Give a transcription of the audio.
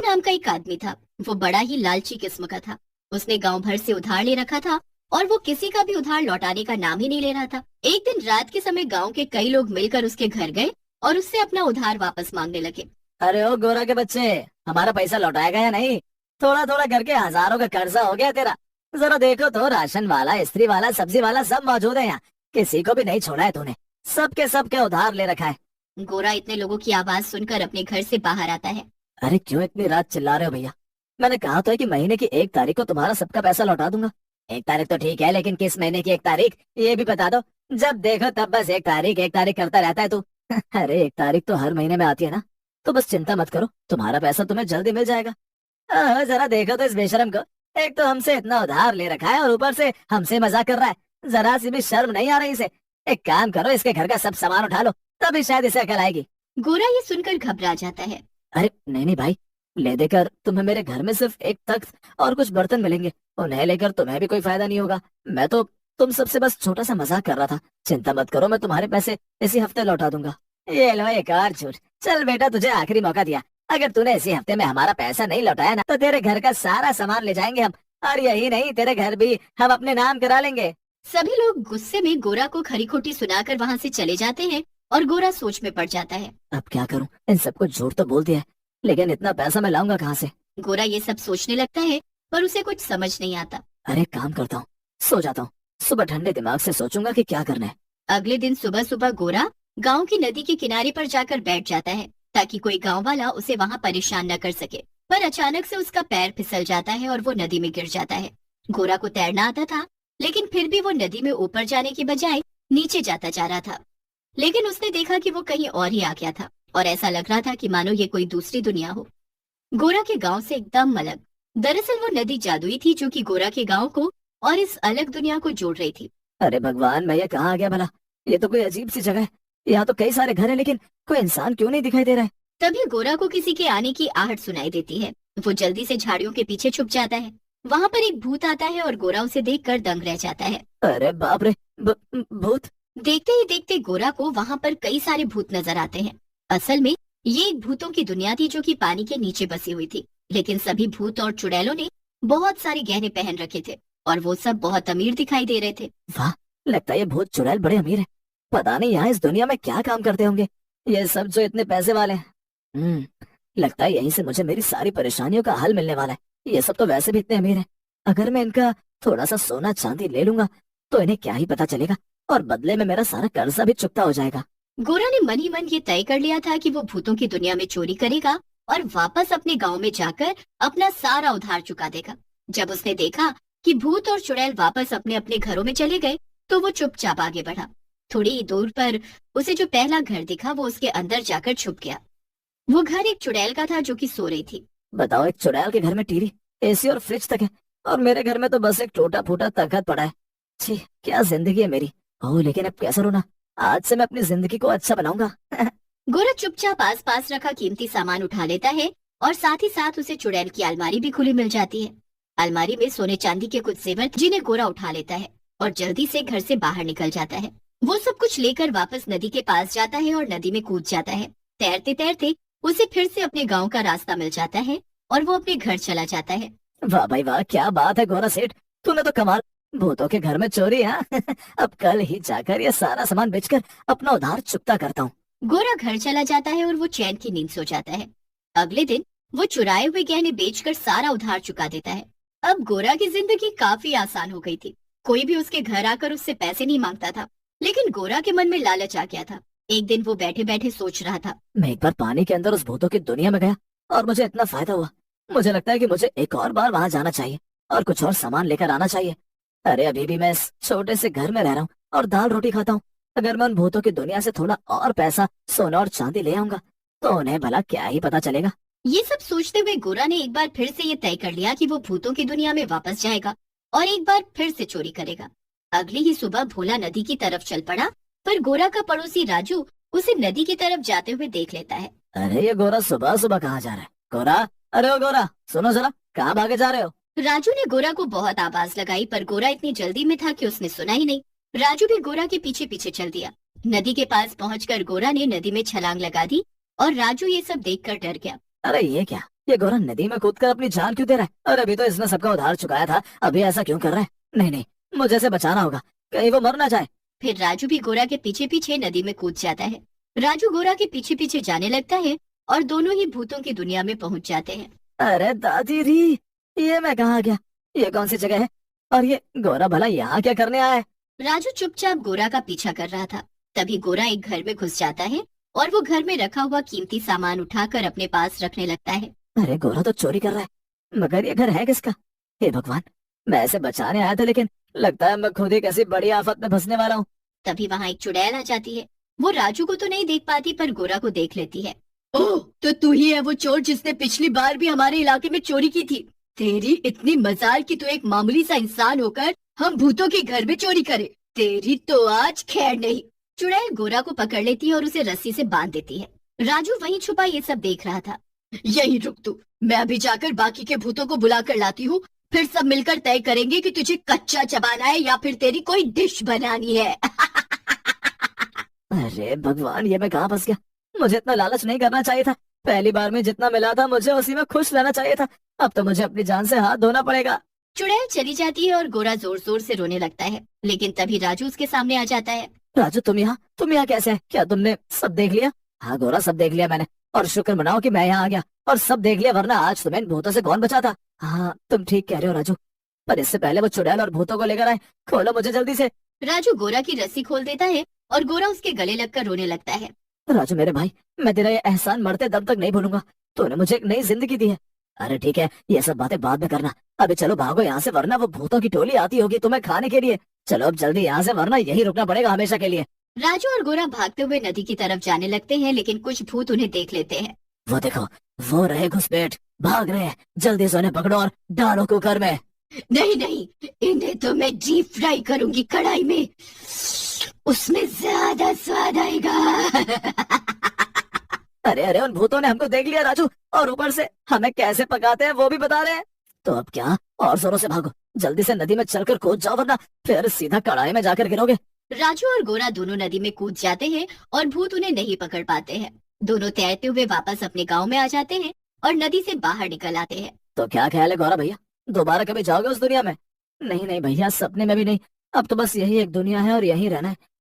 नाम का एक आदमी था। वो बड़ा ही लालची किस्म का था। उसने गांव भर से उधार ले रखा था और वो किसी का भी उधार लौटाने का नाम ही नहीं ले रहा था। एक दिन रात के समय गांव के कई लोग मिलकर उसके घर गए और उससे अपना उधार वापस मांगने लगे। अरे ओ गोरा के बच्चे, हमारा पैसा लौटाएगा या नहीं? थोड़ा थोड़ा करके हजारों का कर्जा हो गया तेरा। जरा देखो तो, राशन वाला, इस्त्री वाला, सब्जी वाला सब मौजूद है यहाँ। किसी को भी नहीं छोड़ा है तूने। सबके उधार ले रखा है। गोरा इतने लोगों की आवाज सुनकर अपने घर से बाहर आता है। अरे क्यों इतनी रात चिल्ला रहे हो भैया? मैंने कहा तो है कि महीने की 1 तारीख को तुम्हारा सबका पैसा लौटा दूंगा। 1 तारीख तो ठीक है, लेकिन किस महीने की 1 तारीख ये भी बता दो। जब देखो तब बस 1 तारीख करता रहता है तू। अरे 1 तारीख तो हर महीने में आती है ना। तो बस चिंता मत करो, तुम्हारा पैसा तुम्हें जल्दी मिल जाएगा। जरा देखो तो इस बेशरम को। एक तो हमसे इतना उधार ले रखा है और ऊपर से हमसे मजाक कर रहा है। जरा सी भी शर्म नहीं आ रही इसे। एक काम करो, इसके घर का सब सामान उठा लो, तभी शायद इसे अकल आएगी। गोरा ये सुनकर घबरा जाता है। अरे नहीं नहीं भाई, ले देकर तुम्हें मेरे घर में सिर्फ एक तख्त और कुछ बर्तन मिलेंगे। उन्हें लेकर तुम्हें भी कोई फायदा नहीं होगा। मैं तो तुम सबसे बस छोटा सा मजाक कर रहा था। चिंता मत करो, मैं तुम्हारे पैसे इसी हफ्ते लौटा दूंगा। ये लो एक और झूठ। चल बेटा, तुझे आखिरी मौका दिया। अगर तूने इसी हफ्ते में हमारा पैसा नहीं लौटाया ना, तो तेरे घर का सारा सामान ले जाएंगे हम। और यही नहीं, तेरे घर भी हम अपने नाम करा लेंगे। सभी लोग गुस्से में गोरा को खरी खोटी सुनाकर वहाँ से चले जाते हैं और गोरा सोच में पड़ जाता है। अब क्या करूं? इन सबको झूठ तो बोल दिया है, लेकिन इतना पैसा मैं लाऊंगा कहाँ से? गोरा ये सब सोचने लगता है पर उसे कुछ समझ नहीं आता। अरे काम करता हूँ, सो जाता हूँ। सुबह ठंडे दिमाग से सोचूंगा कि क्या करना है। अगले दिन सुबह सुबह गोरा गांव की नदी के किनारे पर जाकर बैठ जाता है ताकि कोई गांव वाला उसे वहां परेशान न कर सके। पर अचानक से उसका पैर फिसल जाता है और वो नदी में गिर जाता है। गोरा को तैरना आता था, लेकिन फिर भी वो नदी में ऊपर जाने की बजाय नीचे जाता जा रहा था। लेकिन उसने देखा कि वो कहीं और ही आ गया था और ऐसा लग रहा था कि मानो ये कोई दूसरी दुनिया हो, गोरा के गांव से एकदम अलग। दरअसल वो नदी जादुई थी जो कि गोरा के गांव को और इस अलग दुनिया को जोड़ रही थी। अरे भगवान, मैं ये कहाँ आ गया भला? ये तो कोई अजीब सी जगह है। यहाँ तो कई सारे घर हैं, लेकिन कोई इंसान क्यों नहीं दिखाई दे रहा है? तभी गोरा को किसी के आने की आहट सुनाई देती है। वो जल्दी से झाड़ियों के पीछे छुप जाता है। वहाँ पर एक भूत आता है और गोरा उसे देखकर दंग रह जाता है। अरे बाप रे, भूत! देखते ही देखते गोरा को वहाँ पर कई सारे भूत नजर आते हैं। असल में ये एक भूतों की दुनिया थी जो कि पानी के नीचे बसी हुई थी। लेकिन सभी भूत और चुड़ैलों ने बहुत सारे गहने पहन रखे थे और वो सब बहुत अमीर दिखाई दे रहे थे। वाह, लगता है ये भूत चुड़ैल बड़े अमीर है। पता नहीं यहाँ इस दुनिया में क्या काम करते होंगे ये सब जो इतने पैसे वाले हैं। लगता है यहीं से मुझे मेरी सारी परेशानियों का हल मिलने वाला है। ये सब तो वैसे भी इतने अमीर हैं। अगर मैं इनका थोड़ा सा सोना चांदी ले लूंगा तो इन्हें क्या ही पता चलेगा, और बदले में मेरा सारा कर्जा भी चुकता हो जाएगा। गोरा ने मन ही मन ये तय कर लिया था कि वो भूतों की दुनिया में चोरी करेगा और वापस अपने गांव में जाकर अपना सारा उधार चुका देगा। जब उसने देखा कि भूत और चुड़ैल वापस अपने अपने घरों में चले गए तो वो चुपचाप आगे बढ़ा। थोड़ी ही दूर पर उसे जो पहला घर दिखा वो उसके अंदर जाकर छुप गया। वो घर एक चुड़ैल का था जो कि सो रही थी। बताओ, एक चुड़ैल के घर में टीवी, एसी और फ्रिज तक है, और मेरे घर में तो बस एक टूटा फूटा तखत पड़ा है। छी, क्या जिंदगी है मेरी। ओह, लेकिन अब कैसा रोना। आज से मैं अपनी जिंदगी को अच्छा बनाऊंगा। गोरा चुपचाप आस पास रखा कीमती सामान उठा लेता है और साथ ही साथ उसे चुड़ैल की अलमारी भी खुली मिल जाती है। अलमारी में सोने चांदी के कुछ जेवर जिन्हें गोरा उठा लेता है और जल्दी से घर से बाहर निकल जाता है। वो सब कुछ लेकर वापस नदी के पास जाता है और नदी में कूद जाता है। तैरते तैरते उसे फिर से अपने गांव का रास्ता मिल जाता है और वो अपने घर चला जाता है। वाह भाई वाह, क्या बात है गोरा सेठ, तूने तो कमाल। भूतों के घर में चोरी है। अब कल ही जाकर ये सारा सामान बेचकर अपना उधार चुकता करता हूँ। गोरा घर चला जाता है और वो चैन की नींद सो जाता है। अगले दिन वो चुराए हुए गहने बेचकर सारा उधार चुका देता है। अब गोरा की जिंदगी काफी आसान हो गई थी। कोई भी उसके घर आकर उससे पैसे नहीं मांगता था। लेकिन गोरा के मन में लालच आ गया था। एक दिन वो बैठे बैठे सोच रहा था, मैं एक बार पानी के अंदर उस भूतों की दुनिया में गया और मुझे इतना फायदा हुआ। मुझे लगता है कि मुझे एक और बार वहां जाना चाहिए और कुछ और सामान लेकर आना चाहिए। अरे अभी भी मैं इस छोटे से घर में रह रहा हूँ और दाल रोटी खाता हूँ। अगर मैं उन भूतों की दुनिया से थोड़ा और पैसा, सोना और चांदी ले आऊंगा तो उन्हें भला क्या ही पता चलेगा। ये सब सोचते हुए गोरा ने एक बार फिर से ये तय कर लिया कि वो भूतों की दुनिया में वापस जाएगा और एक बार फिर से चोरी करेगा। अगली ही सुबह भोला नदी की तरफ चल पड़ा, पर गोरा का पड़ोसी राजू उसे नदी की तरफ जाते हुए देख लेता है। अरे ये गोरा सुबह सुबह कहाँ जा रहा है? गोरा, अरे ओ गोरा, सुनो जरा, कहाँ भागे जा रहे हो? राजू ने गोरा को बहुत आवाज लगाई पर गोरा इतनी जल्दी में था कि उसने सुना ही नहीं। राजू भी गोरा के पीछे पीछे चल दिया। नदी के पास पहुंचकर गोरा ने नदी में छलांग लगा दी और राजू ये सब देखकर डर गया। अरे ये क्या, ये गोरा नदी में कूदकर अपनी जान क्यों दे रहा है? और अभी तो इसने सबका उधार चुकाया था, अभी ऐसा क्यों कर रहा है? नहीं नहीं, मुझे इसे बचाना होगा, कहीं वो मर ना जाए। फिर राजू भी गोरा के पीछे पीछे नदी में कूद जाता है। राजू गोरा के पीछे पीछे जाने लगता है और दोनों ही भूतों की दुनिया में पहुंच जाते हैं। अरे दादी री, ये मैं कहाँ गया? ये कौन सी जगह है? और ये गोरा भला यहाँ क्या करने आया है? राजू चुपचाप गोरा का पीछा कर रहा था। तभी गोरा एक घर में घुस जाता है और वो घर में रखा हुआ कीमती सामान उठाकर अपने पास रखने लगता है। अरे गोरा तो चोरी कर रहा है, मगर ये घर है किसका? हे भगवान, मैं ऐसे बचाने आया था, लेकिन लगता है मैं खुद ही कैसी बड़ी आफत में फंसने वाला हूँ। तभी वहाँ एक चुड़ैल आ जाती है। वो राजू को तो नहीं देख पाती पर गोरा को देख लेती है। ओह, तो तू ही है वो चोर जिसने पिछली बार भी हमारे इलाके में चोरी की थी। तेरी इतनी मजाल कि तू एक मामूली सा इंसान होकर हम भूतों के घर में चोरी करे। तेरी तो आज खैर नहीं। चुड़ैल गोरा को पकड़ लेती है और उसे रस्सी से बांध देती है। राजू वहीं छुपा ये सब देख रहा था। यही रुक तू, मैं अभी जाकर बाकी के भूतों को बुला कर लाती हूँ। फिर सब मिलकर तय करेंगे कि तुझे कच्चा चबाना है या फिर तेरी कोई डिश बनानी है। अरे भगवान, ये मैं कहाँ फंस गया? मुझे इतना लालच नहीं करना चाहिए था। पहली बार में जितना मिला था मुझे उसी में खुश रहना चाहिए था। अब तो मुझे अपनी जान से हाथ धोना पड़ेगा। चुड़ैल चली जाती है और गोरा जोर जोर से रोने लगता है, लेकिन तभी राजू उसके सामने आ जाता है। राजू, तुम यहाँ कैसे है? क्या तुमने सब देख लिया? हाँ गोरा, सब देख लिया मैंने, और शुक्र मनाओ कि मैं यहाँ आ गया और सब देख लिया, वरना आज तुम्हें इन भूतों से कौन बचाता। हाँ, तुम ठीक कह रहे हो राजू, पर इससे पहले वो चुड़ैल और भूतों को लेकर आए। खोलो मुझे जल्दी से। राजू गोरा की रस्सी खोल देता है और गोरा उसके गले लगकर रोने लगता है। राजू मेरे भाई, मैं तेरा ये एहसान मरते दम तक नहीं भूलूंगा। तूने मुझे एक नई जिंदगी दी है। अरे ठीक है, ये सब बातें बाद में करना, अभी चलो भागो यहाँ से, वरना वो भूतों की टोली आती होगी तुम्हें खाने के लिए। चलो अब जल्दी यहाँ से, वरना यही रुकना पड़ेगा हमेशा के लिए। राजू और गोरा भागते हुए नदी की तरफ जाने लगते हैं, लेकिन कुछ भूत उन्हें देख लेते हैं। वो देखो, वो रहे घुसपैठ, भाग रहे हैं। जल्दी से उन्हें पकड़ो और डालो कुकर में। नहीं नहीं, इन्हें तो मैं डीप फ्राई करूंगी कढ़ाई में, उसमें ज्यादा स्वाद आएगा। अरे अरे, उन भूतों ने हमको देख लिया राजू, और ऊपर से हमें कैसे पकाते हैं वो भी बता रहे हैं। तो अब क्या, और जोरों से भागो, जल्दी से नदी में चलकर कूद जाओ, वरना फिर सीधा कढ़ाई में जाकर गिरोगे। राजू और गोरा दोनों नदी में कूद जाते हैं और भूत उन्हें नहीं पकड़ पाते हैं। दोनों तैरते हुए वापस अपने गांव में आ जाते हैं और नदी से बाहर निकल आते हैं। तो क्या ख्याल है गौरा भैया, दोबारा कभी जाओगे उस दुनिया में? नहीं नहीं भैया, सपने में भी नहीं। अब तो बस यही एक दुनिया है और यहीं रहना है।